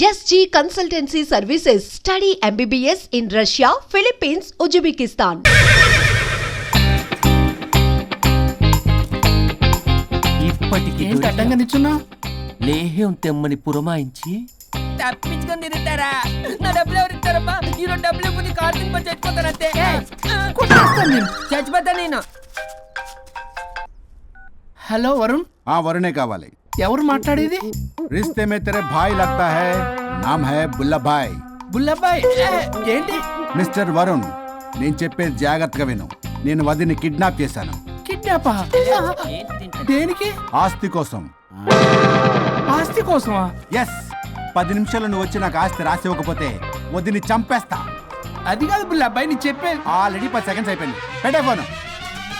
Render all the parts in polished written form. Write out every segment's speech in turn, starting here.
SG Consultancy Services. Study MBBS in Russia, Philippines, Uzbekistan. ఇప్పటికి అడ్డంగా నిచ్చున్నా లేహ్యం తెమ్మని పురమాయించి తప్పించుకొని తిరుగుతారా? నా డబ్బులు ఎవరు ఇస్తారమ్మా? ఈరోజు డబ్బులు ఇవ్వకపోతే కారు తిని చచ్చిపోతానంతే. చచ్చిపోతా నేను. హలో వరుణ్, వరుణే కావాలి. ఎవరు మాట్లాడేది? रिश्ते में तेरे भाई लगता है, नाम है बुल्ला भाई. బుల్లబ్బాయ్ ఏంటి? మిస్టర్ వరుణ్, నేను చెప్పేది జాగ్రత్తగా విను. నేను వదిని కిడ్నాప్ చేశాను. కిడ్నాపా? దేనికి? ఆస్తి కోసం. ఆస్తి కోసమా? ఎస్, 10 నిమిషాలు నువ్వు వచ్చి నాకు ఆస్తి రాసి ఇవ్వకపోతే వదిని చంపేస్తా. అది కాదు బుల్లబ్బాయ్, నీ చెప్పేది. ఆల్రెడీ 10 సెకండ్స్ అయిపోయింది. పెట్టే ఫోను.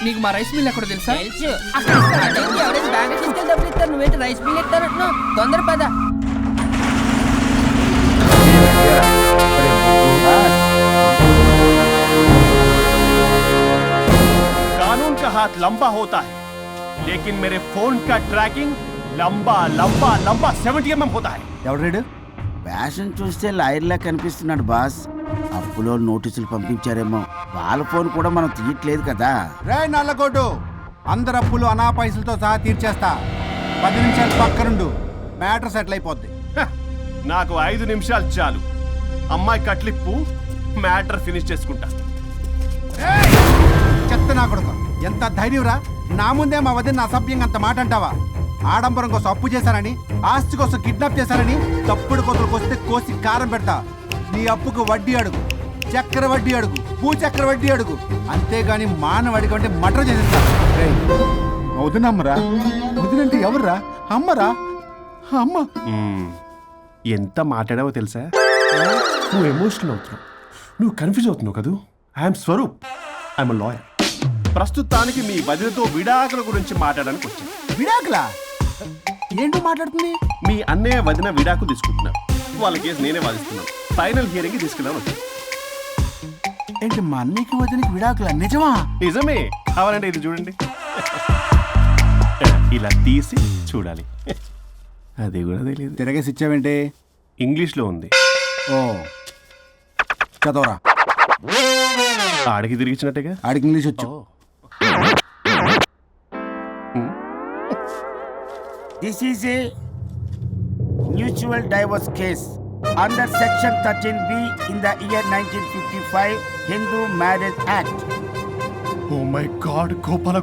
నీకు మా రైస్ మిల్ ఎక్కడ తెలుసా? తెలుసు. అదేంటి, ఎవరైనా బ్యాంక్ తీసుకెళ్ళి డబ్బులు ఇస్తారు, నువ్వేంటి రైస్ మిల్ ఇస్తారంటున్నావు? తొందర పద. कानून का हाथ लंबा होता है, लेकिन मेरे फोन का ट्रैकिंग लंबा लंबा लंबा 70 mm होता है. ఎవడు రీడు? ఫ్యాషన్ చూస్తే లాయర్లా కనిపిస్తున్నాడు బాస్. అప్పులో నోటీసులు పంపించారేమో, వాళ్ళ ఫోన్ కూడా మనం తీయట్లేదు కదా. రే నల్లగోడు, అందరు అప్పులు అనా పైసలతో సహా తీర్చేస్తా. 10 నిమిషాలు పక్కనుండు, మ్యాటర్ సెటిల్ అయిపోద్ది. నాకు 5 నిమిషాలు చాలు. అమ్మాయి కట్లిప్పు, మ్యాటర్ ఫినిష్ చేసుకుంటా. చెత్త నా కొడుకు, ఎంత ధైర్యంరా! నా ముందే మా వదిన అసభ్యంగా అంత మాట అంటావా? ఆడంబరం కోసం అప్పు చేశారని, ఆస్తి కోసం కిడ్నాప్ చేశారని తప్పుడు కొతులకు వస్తే కోసి కారం పెడతా. నీ అప్పుకు వడ్డీ అడుగు, చక్కెర వడ్డీ అడుగు, భూచక్ర వడ్డీ అడుగు, అంతేగాని మానవ అడిగి మటర్ చేసేస్తా. వదినమ్మరా? వదినంటే ఎవర్రా? అమ్మరా? అమ్మ. ఎంత మాట్లాడావో తెలుసా? నువ్వు ఎమోషనల్ అవుతున్నావు, నువ్వు కన్ఫ్యూజ్ అవుతున్నావు కదూ. I'm Swaroop, I'm lawyer. ప్రస్తుతానికి మీ వదినతో విడాకుల గురించి మాట్లాడడానికి వచ్చాను. విడాకులా? ఏంటో మాట్లాడుతుంది? మీ అన్నయ్య వదిన విడాకులు తీసుకుంటున్నారు. వాళ్ళ కేసు నేనే వాదిస్తున్నాను. ఫైనల్ హియరింగ్ తీసుకెళ్ళాను వచ్చాను. ఏంటి, మా అన్నయ్యకి వదినకి విడాకులా? నిజమా? నిజమే. కావాలంటే ఇది చూడండి, ఇలా తీసి చూడాలి. అది కూడా తెలియదు. తిరగేసి ఇచ్చావేంటి? ఇంగ్లీష్లో ఉంది. ఓ, చదవరా. ఆడికి తిరిగిచ్చినట్టుగా. ఆడికి ఇంగ్లీష్ వచ్చు. This is a mutual divorce case under section 13B in the year 1955 Hindu marriage act. Oh my God, Gopala.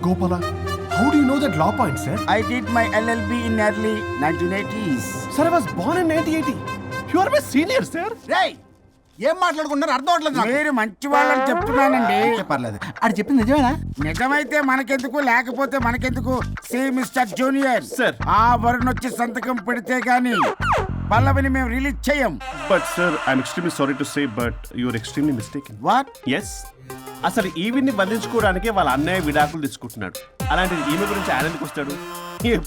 How do you know that law point, sir? I did my LLB in early 1980s. Sir, I was born in 1980. You are my senior, sir. రేయ్, ఏం మాట్లాడుకున్నారు అర్థం అవట్లేదు నాకు. మీరు మంచి వాళ్ళని చెప్తున్నానండి. పర్లేదు, ఆడు చెప్పింది నిజమేనా? నిజమైతే మనకెందుకు, లేకపోతే మనకెందుకు? See mister junior, Sir. ఆ వరుణ్ వచ్చి సంతకం పెడితే గాని పల్లవిని మేము రిలీజ్ చేయం. But sir, I'm extremely sorry to say, but you are extremely mistaken. What? Yes. అసలు ఈవిని బంధించుకోవడానికే వాళ్ళ అన్నయ్య విడాకులు తీసుకుంటున్నాడు. అలాంటిది ఈమె గురించి ఆనందకు వస్తాడు.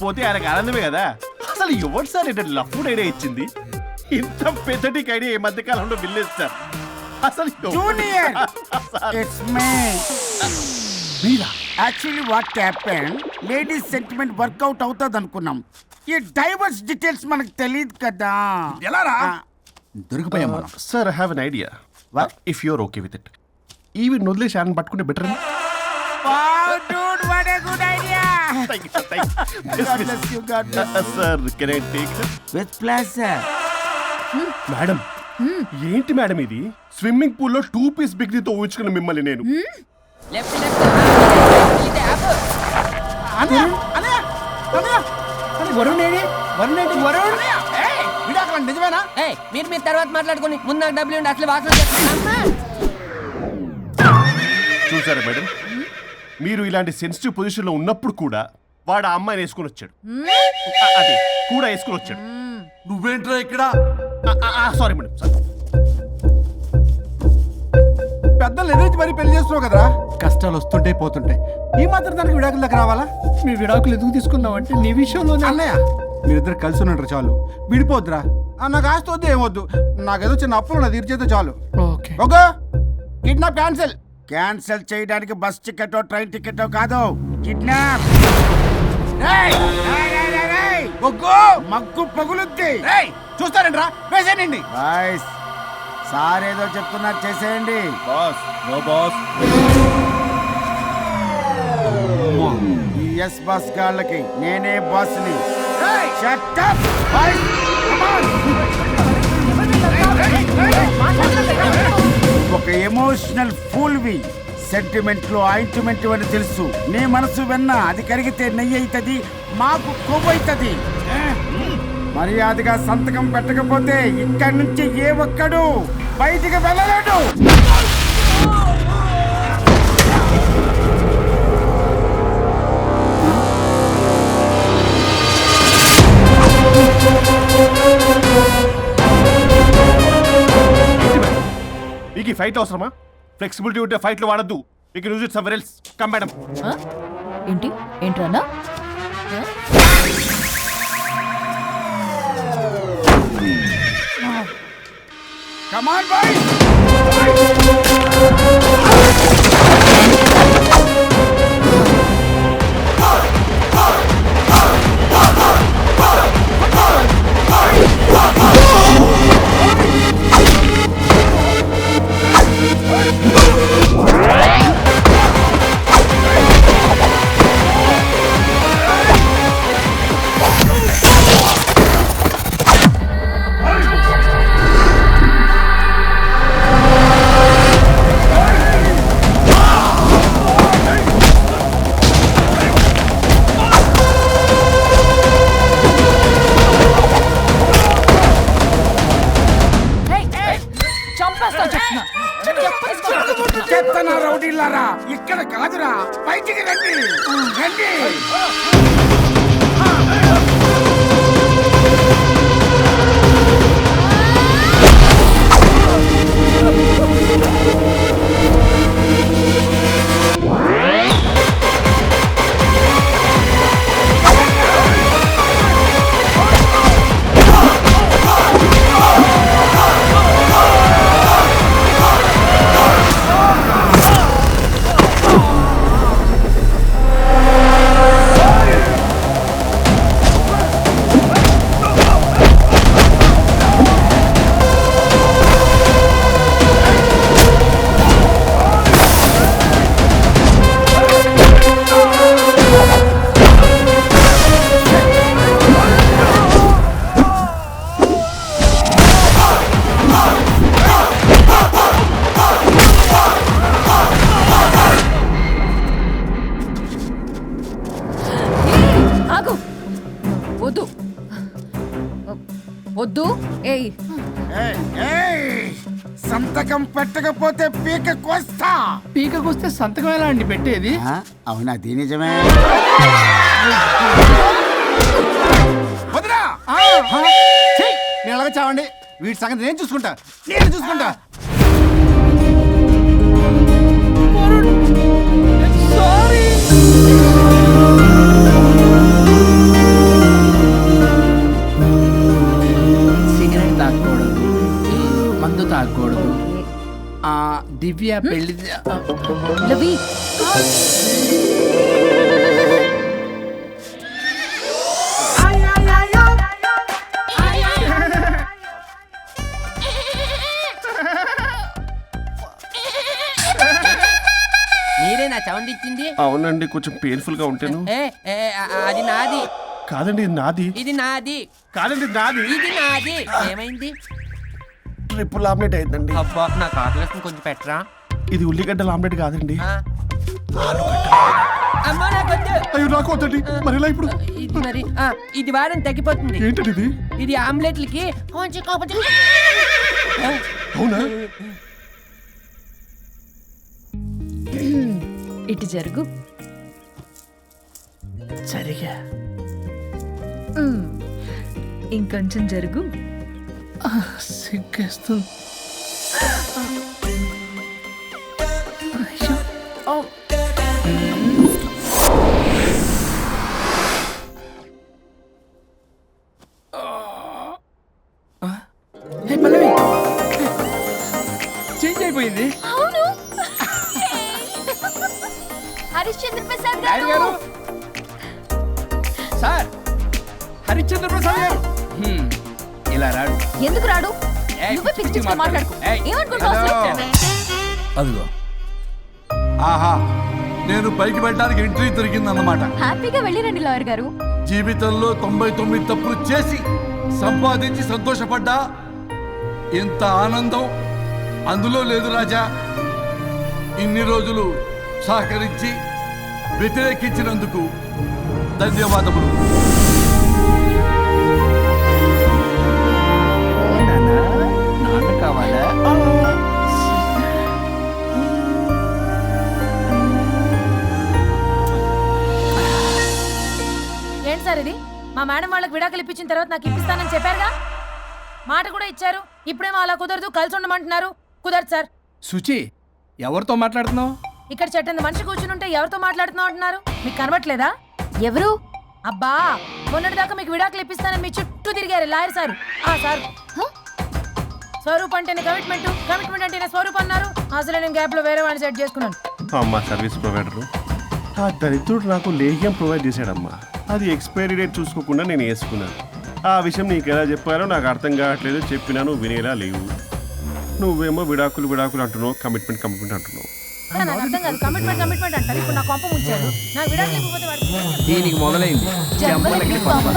పోతే ఆయనకు ఆనందమే కదా. అసలు ఎవరు సార్ ఏంటంటే లఫ్డ్ ఐడియా ఇచ్చింది? ఇంత పెద్దటికి ఐడియా ఈ మధ్య కాలంలో విల్లేస్తారు. అసలు junior, it's me. Actually what happen, ladies sentiment work out అవుతుంది అనుకున్నాం. ఈ డైవర్స్ డీటెయిల్స్ మనకు తెలియదు కదా. ఎలా రా? దొరికిపోయాం మనం. Sir, I have an idea. What? If you are okay with it, ఈవిని వదిలేసి ఆయన పట్టుకుంటే better. Dude, what a good idea. Sir, can I take? With pleasure. Madam, ఏంటి మేడం ఇది? స్విమ్మింగ్ పూల్ లో 2 పీస్ బిగ్నీతో ఊహించుకున్న మిమ్మల్ని నేను. లెఫ్ట్ ఇది యాప్. వరుణ్ ఏడి? వరుణ్ ఏంటి? వరుణ్ విడాకులా? నిజమేనా? ఏయ్, మీరు తర్వాత మాట్లాడుకొని ముందు నాకు డబ్బులు ఉండి అసలు వాసన చేస్తున్నా. చూసారా మేడం, మీరు ఇలాంటి సెన్సిటివ్ పొజిషన్ లో ఉన్నప్పుడు కూడా వాడు ఆ అమ్మాయిని వేసుకుని వచ్చాడు. అదే కూడా వేసుకుని వచ్చాడు. నువ్వేంట్రా ఇక్కడ? Sorry madam, sorry. పెద్దలు ఎదురు మరి పెళ్లి చేస్తున్నావు కదరా. కష్టాలు వస్తుంటే పోతుంటాయి, ఈ మాత్రం దానికి విడాకుల దగ్గర రావాలా? మీ విడాకులు ఎందుకు తీసుకున్నావు అంటే నీ విషయంలో అన్నయ్య, మీరిద్దరు కలిసి ఉన్నట్టు చాలు, విడిపోద్దురా. నాకు ఆస్తి వద్దు, ఏమొద్దు. నాకేదో చిన్న అప్పులు నా తీర్చేదో చాలు. Okay okay, kidnap cancel. Cancel చేయడానికి బస్ టికెటో ట్రైన్ టికెటో కాదు, కిడ్నాప్. మగ్గు పగులుద్ది. చూస్తారంట్రా, వేసేయండి. బాయ్స్ సార్ ఏదో చెప్తున్నారు, చేసేయండి. Boss no boss. ఈ ఎస్ బాస్ గాళ్ళకి నేనే బాస్ని. Shut up, boys. Come on. ఒక ఎమోషనల్ ఫూల్వి, సెంటిమెంట్లు ఆయింట్మెంట్ అని తెలుసు. నీ మనసు వెన్న, అది కరిగితే నెయ్యి అవుతుంది, మాకు కొవ్వు అవుతుంది. మర్యాదగా సంతకం పెట్టకపోతే ఇక్కడి నుంచి ఏ ఒక్కడు బయటికి వెళ్ళలేడు. మీకు ఈ ఫైట్ అవసరమా? ఫ్లెక్సిబిలిటీ ఉంటే ఫైట్లు వాడద్దు. You can use it somewhere else. Come madam. ఏంట్రన్నా? Come on, boys. చెత్తన రౌడీలారా, ఇక్కడ కాదురా, బయటికి రండి రండి. వద్దు. ఏయ్ సంతకం పెట్టకపోతే పీక కోస్తా. పీకకొస్తే సంతకం ఎలా అండి పెట్టేది? అవునా, అది నిజమే. వదినా, నేను ఎలాగ చావండి. వీటి సంగతి నేను చూసుకుంటా. సిగరెట్ తాగకూడదు, మందు తాగకూడదు. దివ్య పెళ్లి లవి. మీరే నా సౌండ్ ఇచ్చింది? అవునండి, కొంచెం పెయిన్ఫుల్ గా ఉంటాను. అది నాది కాదండి, ఇది నాది. ఇది నాది కాదండి, ఇది నాది. ఇది నాది. ఏమైంది? ట్రిపుల్ ఆమ్లెట్ అయిందండి. అబ్బా, నాకు ఆకలిస్తుంది, కొంచెం పెట్టరా. ఇది ఉల్లిగడ్డల ఆమ్లెట్ కాదండి. అమ్మా నాకొద్దు. అయ్యో, నాకు వద్దండి. మరి ఎలా ఇప్పుడు? ఇది మరి ఇది వారం తగ్గిపోతుంది. ఏంటది ఇది? ఇది ఆమ్లెట్లకి కొంచెం అవునా? ఇటు జరుగు. సరిగా ఇంకొంచెం జరుగు. సిగ్గేస్తుంది. పల్లవి చేంజ్ అయిపోయింది. అవును. హరిశ్చంద్ర ప్రసాద్ గారు. సార్, హరిశ్చంద్ర ప్రసాద్ గారు ఇలా రాడు. ఎందుకు రాడు? ఏయ్, నువ్వే పిచ్చి పిచ్చిగా పిచ్చి మాట్లాడుకో. ఏయ్, ఏమనుకుంటావు అసలు? అదిగో ఆహా నేను పైకి వెళ్ళడానికి ఎంట్రీ దొరికిందన్నమాట. హ్యాపీగా వెళ్ళిరండి లాయర్ గారు. జీవితంలో 99 తప్పులు చేసి సంపాదించి సంతోషపడ్డా ఇంత ఆనందం అందులో లేదు రాజా. ఇన్ని రోజులు సహకరించి వ్యతిరేకించినందుకు ధన్యవాదములు. నాన్న కావాలా? ఏంటి సార్ ఇది? మా మేడం వాళ్ళకి విడాకులు ఇప్పించిన తర్వాత నాకు ఇప్పిస్తానని చెప్పారుగా, మాట కూడా ఇచ్చారు. ఇప్పుడేమో అలా కుదరదు, కలిసి ఉండమంటున్నారు. కుదరదు సార్. సుచి, ఎవరితో మాట్లాడుతున్నావు? ఇక్కడ చెట్టంది మనిషి కూర్చుని ఉంటే ఎవరితో మాట్లాడుతున్నావు అంటున్నారు? మీకు కనబట్లేదా? ఎవరు? అబ్బా, మొన్నటిదాకా మీకు విడాకులు ఇప్పిస్తానని మీ చుట్టూ తిరిగారు లాయర్ సార్. ఆ సార్ స్వరూప్ అంటేనే కమిట్మెంట్, కమిట్మెంట్ అంటేనే స్వరూప్ అన్నారు. అసలు నేను గ్యాప్ లో వేరే వాడిని సెట్ చేసుకున్నాను. అమ్మా సర్వీస్ ప్రొవైడరు ఆ దరిద్రుడు నాకు లేహ్యం ప్రొవైడ్ చేశాడమ్మా. అది ఎక్స్పైరీ డేట్ చూసుకోకుండా నేను వేసుకున్నాను. ఆ విషయం నీకు ఎలా చెప్పారో నాకు అర్థం కావట్లేదు. చెప్పినాను వినేలా లేవు. నువ్వేమో విడాకులు విడాకులు అంటున్నావు, కమిట్మెంట్ కమిట్మెంట్ అంటున్నావు. నాకు అర్థం కాదు. కమిట్మెంట్ కమిట్మెంట్ అంటారు. ఇప్పుడు నా కొంప ముంచారు. నాకు విడాకులు ఇవ్వకపోతే వాడికి దీనికి మొదలైంది. జంబలకి పంప.